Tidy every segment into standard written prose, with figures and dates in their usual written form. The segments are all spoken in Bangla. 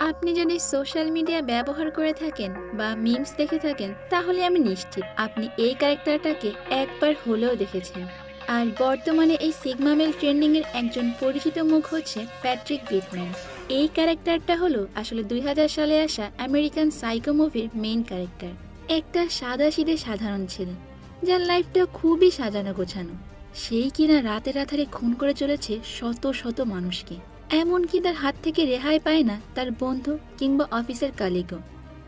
আপনি যদি সোশ্যাল মিডিয়া ব্যবহার করে থাকেন বা মিমস দেখে থাকেন তাহলে আমি নিশ্চিত আপনি এই ক্যারেক্টারটাকে একবার হলেও দেখেছেন। আর বর্তমানে এই সিগমা মেল ট্রেন্ডিং এর একজন পরিচিত মুখ হচ্ছে প্যাট্রিক বেটম্যান। এই ক্যারেক্টারটা হলো আসলে 2000 সালে আসা আমেরিকান সাইকো মুভির মেইন ক্যারেক্টার। একটা সাদাসিধে সাধারণ ছেলে যার লাইফটা খুবই সাজানো গোছানো, সেই কিনা রাতে রাতারে খুন করে চলেছে শত শত মানুষকে, এমনকি তার হাত থেকে রেহাই পায় না তার বন্ধু কিংবা অফিসের কালিগও।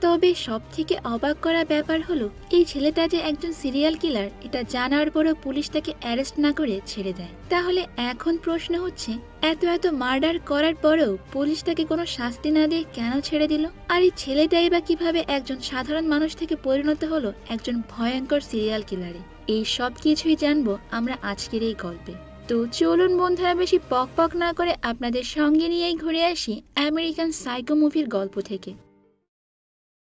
তবে সব থেকে অবাক করা ব্যাপার হলো এই ছেলেটা যে একজন সিরিয়াল কিলার এটা জানার পরও পুলিশ তাকে অ্যারেস্ট না করে ছেড়ে দেয়। তাহলে এখন প্রশ্ন হচ্ছে, এত এত মার্ডার করার পরেও পুলিশ তাকে কোনো শাস্তি না দিয়ে কেন ছেড়ে দিল? আর এই ছেলেটাই বা কিভাবে একজন সাধারণ মানুষ থেকে পরিণত হলো একজন ভয়ঙ্কর সিরিয়াল কিলারে? এই সব কিছুই জানবো আমরা আজকের এই গল্পে। তো চলুন বন্ধুরা, বেশি পক পক না করে আপনাদের সঙ্গে নিয়েই ঘুরে আসি আমেরিকান সাইকো মুভির গল্প থেকে।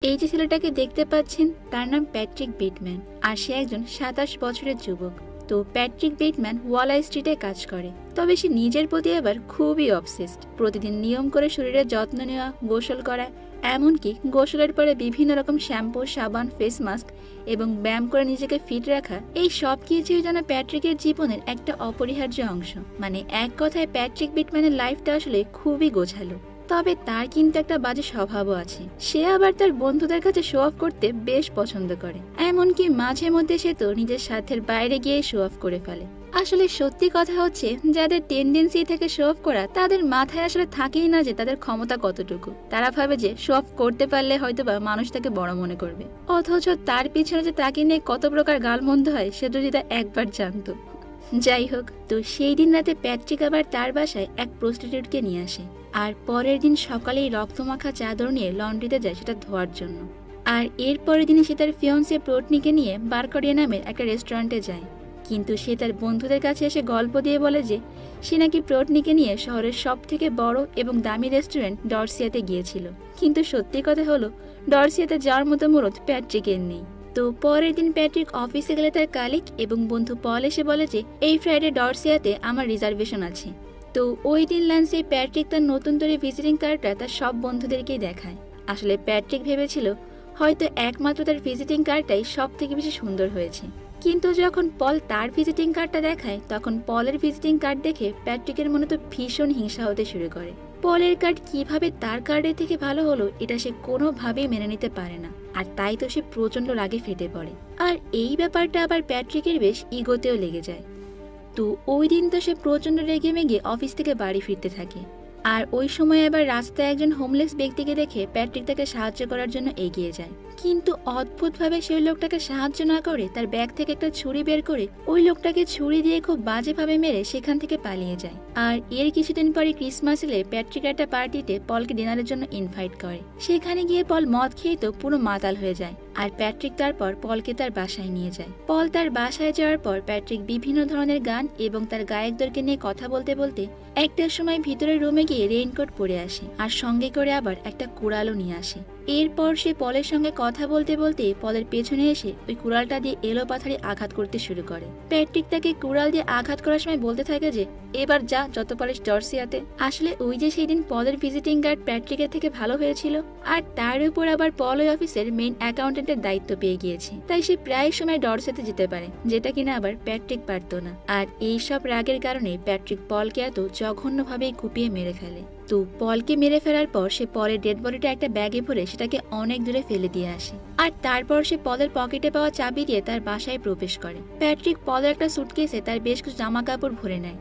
এই যে ছেলেটাকে দেখতে পাচ্ছেন তার নাম প্যাট্রিক বেটম্যান, আর সে একজন 27 বছরের যুবক। তো প্যাট্রিক বেটম্যান ওয়াল স্ট্রিটে কাজ করে, তবে সে নিজের প্রতি আবার খুবই অবসেসড। প্রতিদিন নিয়ম করে শরীরের যত্ন নেওয়া, গোসল করা, এমনকি গোসলের পরে বিভিন্ন রকম শ্যাম্পু, সাবান, ফেস মাস্ক এবং ব্যায়াম করে নিজেকে ফিট রাখা, এই সব কিছুই যেন প্যাট্রিকের জীবনের একটা অপরিহার্য অংশ। মানে এক কথায় প্যাট্রিক বেটম্যানের লাইফটা আসলে খুবই গোছালো। তবে তার কিন্তু একটা বাজে স্বভাবও আছে। সে আবার তার বন্ধুদের কাছে শো অফ করতে বেশ পছন্দ করে, এমনকি মাঝে মধ্যে সে তো নিজের স্বার্থের বাইরে গিয়ে শো অফ করে ফেলে। আসলে সত্যি কথা হচ্ছে, যাদের টেন্ডেন্সি থেকে শো অফ করা তাদের মাথায় আসলে থাকেই না যে তাদের ক্ষমতা কতটুকু। তারা ভাবে যে শো অফ করতে পারলে হয়তোবা মানুষ তাকে বড় মনে করবে, অথচ তার পিছনে যে তাকে নিয়ে কত প্রকার গালমন্দ হয় সেটা যদি তা একবার জানতো। যাই হোক, তো সেই দিন রাতে প্যাট্রিক আবার তার বাসায় এক প্রস্টিটিউটকে নিয়ে আসে, আর পরের দিন সকালেই রক্তমাখা চাদর নিয়ে লন্ড্রিতে যায় সেটা ধোয়ার জন্য। আর এর পরের দিনে সে তার ফিয়ন্সে প্রোটনিকে নিয়ে বারকরিয়া নামের একটা রেস্টুরেন্টে যায়। কিন্তু সে তার বন্ধুদের কাছে এসে গল্প দিয়ে বলে যে সে নাকি প্রোটনিকে নিয়ে শহরের সব থেকে বড় এবং দামি রেস্টুরেন্ট ডরসিয়াতে গিয়েছিল। কিন্তু সত্যি কথা হলো, ডরসিয়াতে যাওয়ার মতো মুরত প্যাট্রিকের নেই। তো পরের দিন প্যাট্রিক অফিসে গেলে তার কালিগ এবং বন্ধু পল এসে বলে যে এই ফ্রাইডে ডরসিয়াতে আমার রিজার্ভেশন আছে। তো ওই দিন লাঞ্চে প্যাট্রিক তার নতুন তৈরি ভিজিটিং কার্ডটা তার সব বন্ধুদেরকেই দেখায়। আসলে প্যাট্রিক ভেবেছিল হয়তো একমাত্র তার ভিজিটিং কার্ডটাই সব থেকে বেশি সুন্দর হয়েছে। কিন্তু যখন পল তার ভিজিটিং কার্ডটা দেখায় তখন পলের ভিজিটিং কার্ড দেখে প্যাট্রিকের মনে তো ভীষণ হিংসা হতে শুরু করে। পলের কার্ড কিভাবে তার কার্ডের থেকে ভালো হলো এটা সে কোনোভাবেই মেনে নিতে পারে না, আর তাই তো সে প্রচন্ড রাগে ফেটে পড়ে। আর এই ব্যাপারটা আবার প্যাট্রিকের বেশ ইগোতেও লেগে যায়। তো ওই দিন তো সে প্রচন্ড রেগে মেগে অফিস থেকে বাড়ি ফিরতে থাকে। আর ওই সময় আবার রাস্তায় একজন হোমলেস ব্যক্তিকে দেখে প্যাট্রিক তাকে সাহায্য করার জন্য এগিয়ে যায়। কিন্তু অদ্ভুতভাবে সেই লোকটাকে সাহায্য না করে তার ব্যাগ থেকে একটা ছুরি বের করে ওই লোকটাকে ছুরি দিয়ে খুব বাজেভাবে মেরে সেখান থেকে পালিয়ে যায়। আর এর কিছুদিন পরে ক্রিসমাস এলে প্যাট্রিক একটা পার্টিতে পলকে ডিনারের জন্য ইনভাইট করে। সেখানে গিয়ে পল মদ খেয়ে তো পুরো মাতাল হয়ে যায়, আর প্যাট্রিক তারপর পলকে তার বাসায় নিয়ে যায়। পল তার বাসায় যাওয়ার পর প্যাট্রিক বিভিন্ন ধরনের গান এবং তার গায়কদেরকে নিয়ে কথা বলতে বলতে একটা সময় ভিতরের রুমে গিয়ে রেইনকোট পরে আসে, আর সঙ্গে করে আবার একটা কুড়ালও নিয়ে আসে। এরপর সে পলের সঙ্গে কথা বলতে বলতে পলের পেছনে এসে ওই কুড়ালটা দিয়ে এলোপাথারি আঘাত করতে শুরু করে। প্যাট্রিক তাকে কুড়াল দিয়ে আঘাত করার সময় বলতে থাকে যে এবার যা, যত পারিস ডরসিয়াতে। আসলে ওই যে সেই দিন পলের ভিজিটিং কার্ড প্যাট্রিকের থেকে ভালো হয়েছিল, আর তার উপর আবার পল ওই অফিসের মেইন অ্যাকাউন্টেন্টের দায়িত্ব পেয়ে গিয়েছে, তাই সে প্রায় সময় ডরসিয়াতে যেতে পারে, যেটা কিনা আবার প্যাট্রিক পারত না। আর এই সব রাগের কারণে প্যাট্রিক পলকে এত জঘন্যভাবেই কুপিয়ে মেরে ফেলে। তো পলকে মেরে ফেলার পর সে পলের ডেড বডিটা একটা ব্যাগে ভরে সেটাকে অনেক দূরে ফেলে দিয়ে আসে, আর তারপর সে পলের পকেটে পাওয়া চাবি দিয়ে তার বাসায় প্রবেশ করে। প্যাট্রিক পলের একটা সুটকেসে তার বেশ কিছু জামা কাপড় ভরে নেয়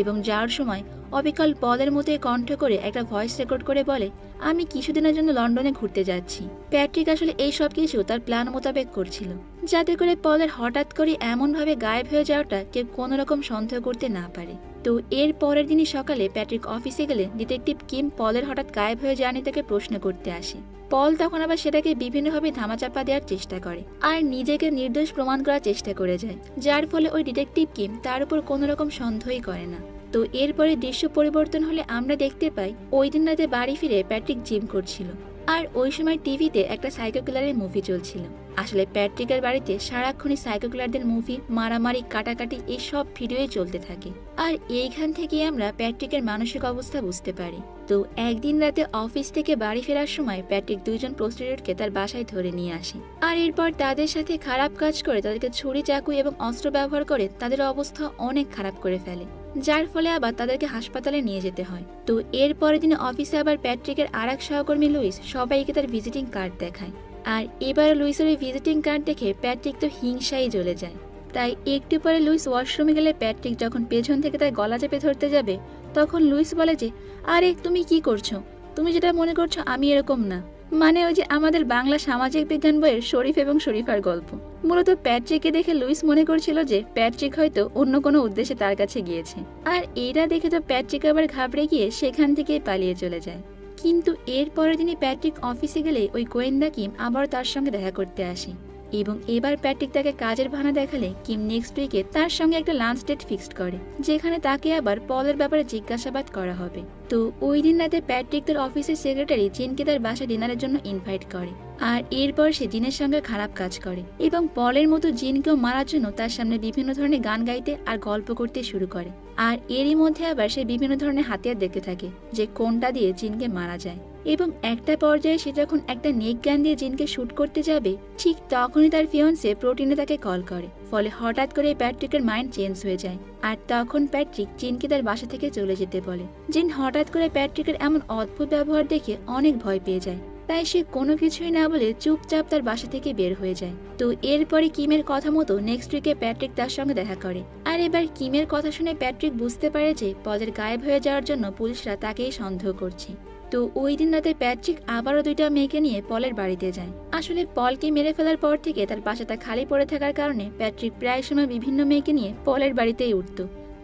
এবং যাওয়ার সময় অবিকল পলের মতো কণ্ঠ করে একটা ভয়েস রেকর্ড করে বলে, আমি কিছুদিনের জন্য লন্ডনে ঘুরতে যাচ্ছি। প্যাট্রিক আসলে এই সব কিছু তার প্ল্যান মোতাবেক করছিল, যাতে করে পলের হঠাৎ করে এমনভাবে গায়েব হয়ে যাওয়াটা কেউ কোনো রকম সন্দেহ করতে না পারে। তো এর পরের দিনই সকালে প্যাট্রিক অফিসে গেলে ডিটেকটিভ কিম পলের হঠাৎ গায়েব হয়ে যাওয়া নিয়ে তাকে প্রশ্ন করতে আসে। পল তখন আবার সেটাকে বিভিন্নভাবে ধামাচাপা দেওয়ার চেষ্টা করে আর নিজেকে নির্দোষ প্রমাণ করার চেষ্টা করে যায়, যার ফলে ওই ডিটেকটিভ কিম তার উপর কোনো রকম সন্দেহই করে না। তো এরপরে দৃশ্য পরিবর্তন হলে আমরা দেখতে পাই ওই দিন রাতে বাড়ি ফিরে প্যাট্রিক জিম করছিল, আর ওই সময় টিভিতে একটা সাইকো কিলারের মুভি চলছিল। আসলে প্যাট্রিকের বাড়িতে সারাক্ষণই সাইকো কিলারদের মুভি, মারামারি, কাটাকাটি এই সব ভিডিওই চলতে থাকে। আর এইখান থেকে আমরা প্যাট্রিকের মানসিক অবস্থা বুঝতে পারি। তো একদিন রাতে অফিস থেকে বাড়ি ফেরার সময় প্যাট্রিক দুইজন প্রস্টিটিউটকে তার বাসায় ধরে নিয়ে আসে। আর এরপর তাদের সাথে খারাপ কাজ করে তাদেরকে ছুরি, চাকু এবং অস্ত্র ব্যবহার করে তাদের অবস্থা অনেক খারাপ করে ফেলে, যার ফলে আবার তাদেরকে হাসপাতালে নিয়ে যেতে হয়। তো এর পরের দিন অফিসে আবার প্যাট্রিকের আরেক সহকর্মী লুইস সবাইকে তার ভিজিটিং কার্ড দেখায়। আর এবার লুইসের ওই ভিজিটিং কার্ড দেখে প্যাট্রিক তো হিংসায় জ্বলে যায়। তাই একটু পরে লুইস ওয়াশরুমে গেলে প্যাট্রিক যখন পেছন থেকে তার গলা চেপে ধরতে যাবে, তখন লুইস বলে যে, আরে তুমি কি করছো? তুমি যেটা মনে করছো আমি এরকম না। মানে ওই যে আমাদের বাংলা সামাজিক বিজ্ঞান বইয়ের শরীফ এবং শরীফার গল্প। মূলত প্যাট্রিককে দেখে লুইস মনে করছিল যে প্যাট্রিক হয়তো অন্য কোনো উদ্দেশ্যে তার কাছে গিয়েছে। আর এটা দেখে তো প্যাট্রিক আবার ঘাবড়ে গিয়ে সেখান থেকে পালিয়ে চলে যায়। কিন্তু এর পরের দিনই প্যাট্রিক অফিসে গেলে ওই গোয়েন্দা কিম আবার তার সঙ্গে দেখা করতে আসে এবং এবার প্যাট্রিক তাকে কাজের বাহানা দেখালে কিম নেক্সট উইকে তার সঙ্গে একটা লাঞ্চ ডেট ফিক্সড করে, যেখানে তাকে আবার পলের ব্যাপারে জিজ্ঞাসাবাদ করা হবে। তো ওই দিন রাতে প্যাট্রিক তার অফিসের সেক্রেটারি জিনকে তার বাসায় ডিনারের জন্য ইনভাইট করে। আর এরপর সে জিনের সঙ্গে খারাপ কাজ করে এবং পলের মতো জিনকেও মারার জন্য তার সামনে বিভিন্ন ধরনের গান গাইতে আর গল্প করতে শুরু করে। আর এরই মধ্যে আবার সে বিভিন্ন ধরনের হাতিয়ার দেখতে থাকে যে কোনটা দিয়ে জিনকে মারা যায়। এবং একটা পর্যায়ে সে যখন একটা নেক গান দিয়ে জিনকে শুট করতে যাবে, ঠিক তখনই তার ফিয়ন্সে প্রোটিনে তাকে কল করে। ফলে হঠাৎ করে প্যাট্রিকের মাইন্ড চেঞ্জ হয়ে যায়। আর তখন প্যাট্রিক জিনকে তার বাসা থেকে চলে যেতে বলে। জিন হঠাৎ করে প্যাট্রিকের এমন অদ্ভুত ব্যবহার দেখে অনেক ভয় পেয়ে যায়। তাই সে কোনো কিছুই না বলে চুপচাপ তার বাসা থেকে বের হয়ে যায়। তো এরপরে কিমের কথা মতো নেক্সট উইকে প্যাট্রিক তার সঙ্গে দেখা করে। আর এবার কিমের কথা শুনে প্যাট্রিক বুঝতে পারে যে পলের গায়েব হয়ে যাওয়ার জন্য পুলিশরা তাকেই সন্দেহ করছে। তো ওই দিন রাতে প্যাট্রিক আবারও দুইটা মেয়েকে নিয়ে পলের বাড়িতে যায়। আসলে পলকে মেরে ফেলার পর থেকে তার বাসাটা খালি পড়ে থাকার কারণে প্যাট্রিক প্রায় সময় বিভিন্ন মেয়েকে নিয়ে পলের বাড়িতেই উঠত।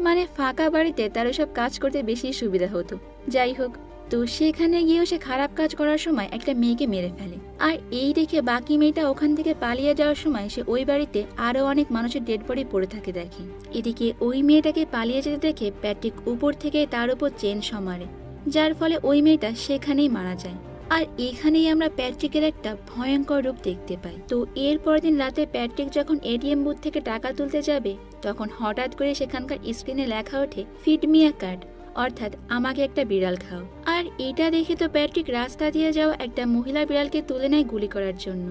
মানে ফাঁকা বাড়িতে তার ওসব কাজ করতে বেশি সুবিধা হতো। যাই হোক, তো সেখানে গিয়েও সে খারাপ কাজ করার সময় একটা মেয়েকে মেরে ফেলে। আর এই দেখে বাকি মেয়েটা ওখান থেকে পালিয়ে যাওয়ার সময় সে ওই বাড়িতে আরো অনেক মানুষের ডেড বডি পড়ে থাকে দেখে। এদিকে ওই মেয়েটাকে পালিয়ে যেতে দেখে প্যাট্রিক উপর থেকে তার উপর চেন সমারে, যার ফলে ওই মেয়েটা সেখানেই মারা যায়। আর এখানেই আমরা প্যাট্রিকের একটা ভয়ঙ্কর রূপ দেখতে পাই। তো এর পরের দিন রাতে প্যাট্রিক যখন এটিএম বুথ থেকে টাকা তুলতে যাবে, তখন হঠাৎ করে সেখানকার স্ক্রিনে লেখা ওঠে ফিড মি আ ক্যাট, অর্থাৎ আমাকে একটা বিড়াল খাও। আর এটা দেখে তো প্যাট্রিক রাস্তা দিয়ে যাওয়া একটা মহিলা বিড়ালকে তুলে নেয় গুলি করার জন্য।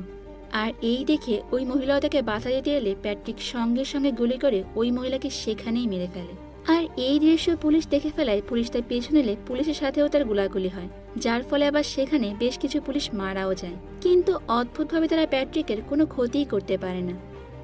আর এই দেখে ওই মহিলাও তাকে বাধা দিতে এলে প্যাট্রিক সঙ্গে সঙ্গে গুলি করে ওই মহিলাকে সেখানেই মেরে ফেলে। আর এই দৃশ্য পুলিশ দেখে ফেলায় পুলিশ তার পেছনে এলে পুলিশের সাথেও তার গোলাগুলি হয়, যার ফলে আবার সেখানে বেশ কিছু পুলিশ মারাও যায়। কিন্তু অদ্ভুতভাবে তারা প্যাট্রিকের কোনো ক্ষতিই করতে পারে না।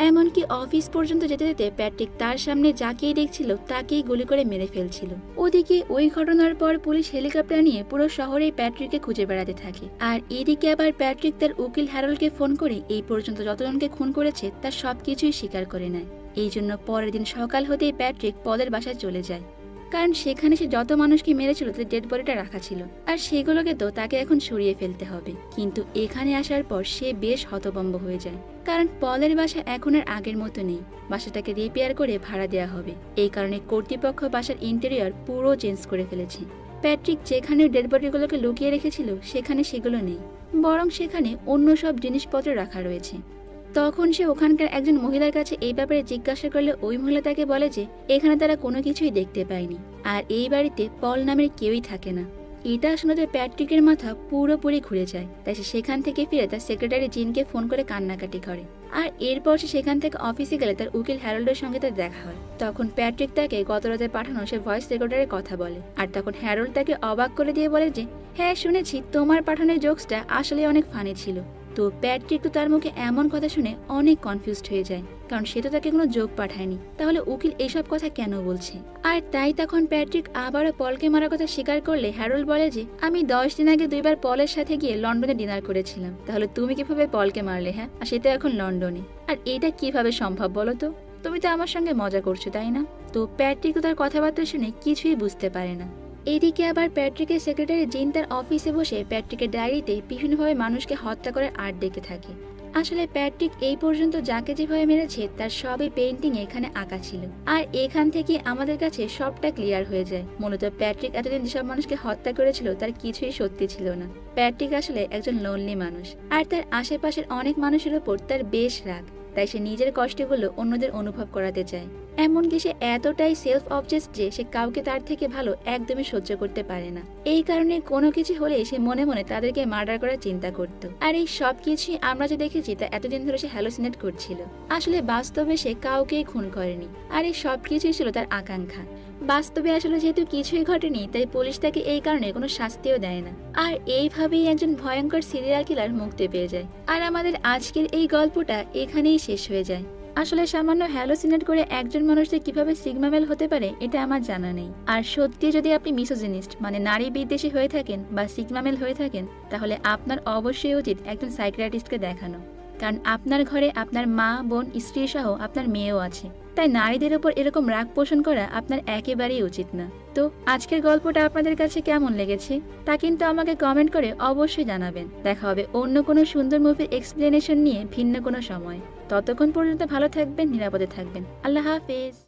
এমনকি অফিস পর্যন্ত যেতে যেতে প্যাট্রিক তার সামনে যাকেই দেখছিল তাকেই গুলি করে মেরে ফেলছিল। ওদিকে ওই ঘটনার পর পুলিশ হেলিকপ্টার নিয়ে পুরো শহরেই প্যাট্রিককে খুঁজে বেড়াতে থাকে। আর এদিকে আবার প্যাট্রিক তার উকিল হ্যারল্ডকে ফোন করে এই পর্যন্ত যতজনকে খুন করেছে তার সবকিছুই স্বীকার করে নেয়। এই জন্য পরের দিন সকাল হতেই প্যাট্রিক পলের বাসায় চলে যায়, কারণ সেখানে সে যত মানুষকে মেরেছিল তাদের ডেড বডিটা রাখা ছিল। আর সেগুলোকে তো তাকে এখন সরিয়ে ফেলতে হবে। কিন্তু এখানে আসার পর সে বেশ হতভম্ব হয়ে যায়, কারণ পলের বাসা এখন আর আগের মতো নেই। বাসাটাকে রিপেয়ার করে ভাড়া দেওয়া হবে, এই কারণে কর্তৃপক্ষ বাসার ইন্টেরিয়র পুরো চেঞ্জ করে ফেলেছে। প্যাট্রিক যেখানে ডেড বডিগুলোকে লুকিয়ে রেখেছিল সেখানে সেগুলো নেই, বরং সেখানে অন্য সব জিনিসপত্র রাখা রয়েছে। তখন সে ওখানকার একজন মহিলার কাছে এই ব্যাপারে জিজ্ঞাসা করলে ওই মহিলা তাকে বলে যে এখানে তারা কোনো কিছুই দেখতে পায়নি, আর এই বাড়িতে পল নামের কেউই থাকে না। এটা শুনতে প্যাট্রিকের মাথা পুরোপুরি ঘুরে যায়। তাই সে সেখান থেকে ফিরে তার সেক্রেটারি জিনকে ফোন করে কান্নাকাটি করে। আর এরপর সে সেখান থেকে অফিসে গেলে তার উকিল হ্যারল্ডের সঙ্গে তার দেখা হয়। তখন প্যাট্রিক তাকে গত রাতে পাঠানো সে ভয়েস রেকর্ডারের কথা বলে। আর তখন হ্যারল্ড তাকে অবাক করে দিয়ে বলে যে হ্যাঁ শুনেছি তোমার পাঠানো জোকসটা আসলে অনেক ফানি ছিল। তো প্যাট্রিক তো তার মুখে এমন কথা শুনে অনেক কনফিউজড হয়ে যায়, কারণ সে তো তাকে কোনো জোক পাঠায়নি, তাহলে উকিল এসব কথা কেন বলছে। আর তাই তখন প্যাট্রিক আবারও পলকে মারার কথা স্বীকার করলে হ্যারল্ড বলে যে আমি 10 দিন আগে 2বার পলের সাথে গিয়ে লন্ডনে ডিনার করেছিলাম, তাহলে তুমি কিভাবে পলকে মারলে? হ্যাঁ, আর সেটা এখন লন্ডনে, আর এটা কিভাবে সম্ভব বলো তো? তুমি তো আমার সঙ্গে মজা করছো তাই না? তো প্যাট্রিক তো তার কথাবার্তা শুনে কিছুই বুঝতে পারে না। এদিকে আবার প্যাট্রিকের সেক্রেটারি জিন তার অফিসে বসে প্যাট্রিকের ডায়েরিতে বিভিন্নভাবে মানুষকে হত্যা করার আর্ট দেখে থাকে। আসলে প্যাট্রিক এই পর্যন্ত যাকে যেভাবে মেরেছে তার সবই পেইন্টিং এখানে আঁকা ছিল। আর এখান থেকে আমাদের কাছে সবটা ক্লিয়ার হয়ে যায়, মূলত প্যাট্রিক এতদিন যেসব মানুষকে হত্যা করেছিল তার কিছুই সত্যি ছিল না। প্যাট্রিক আসলে একজন লোনলি মানুষ, আর তার আশেপাশের অনেক মানুষের উপর তার বেশ রাগ। তাই সে নিজের কষ্টগুলো অন্যদের অনুভব করাতে চায়। এমনকি সে এতটাই সেলফ অবজেস্ট যে সে কাউকে তার থেকে ভালো একদমই সহ্য করতে পারে না। এই কারণে কোনো কিছু হলে সে মনে মনে তাদেরকে মার্ডার করার চিন্তা করত। আর এই সব কিছুই আমরা যে দেখেছি তা এতদিন ধরে সে হ্যালোসিনেট করছিল। আসলে বাস্তবে সে কাউকেই খুন করেনি, আর এই সব কিছুই ছিল তার আকাঙ্ক্ষা। বাস্তবে আসলে যেহেতু কিছুই ঘটেনি, তাই পুলিশ তাকে এই কারণে কোনো শাস্তিও দেয় না। আর এইভাবেই একজন ভয়ঙ্কর সিরিয়াল কিলার মুক্তি পেয়ে যায়। আর আমাদের আজকের এই গল্পটা এখানেই শেষ হয়ে যায়। আসলে সামান্য হ্যালোসিনেট করে একজন মানুষ যে কিভাবে সিগমা মেল হতে পারে এটা আমার জানা নেই। আর সত্যি যদি আপনি মিসোজিনিস্ট মানে নারী বিদ্বেষী হয়ে থাকেন বা সিগমা মেল হয়ে থাকেন, তাহলে আপনার অবশ্যই উচিত একজন সাইকিয়াট্রিস্টকে দেখানো। কারণ আপনার ঘরে আপনার মা, বোন, স্ত্রী সহ আপনার মেয়েও আছে। তাই নারীদের উপর এরকম রাগ পোষণ করা আপনার একেবারেই উচিত না। তো আজকের গল্পটা আপনাদের কাছে কেমন লেগেছে তা কিন্তু আমাকে কমেন্ট করে অবশ্যই জানাবেন। দেখা হবে অন্য কোনো সুন্দর মুভির এক্সপ্লেনেশন নিয়ে ভিন্ন কোনো সময়। ততক্ষণ পর্যন্ত ভালো থাকবেন, নিরাপদে থাকবেন। আল্লাহ হাফেজ।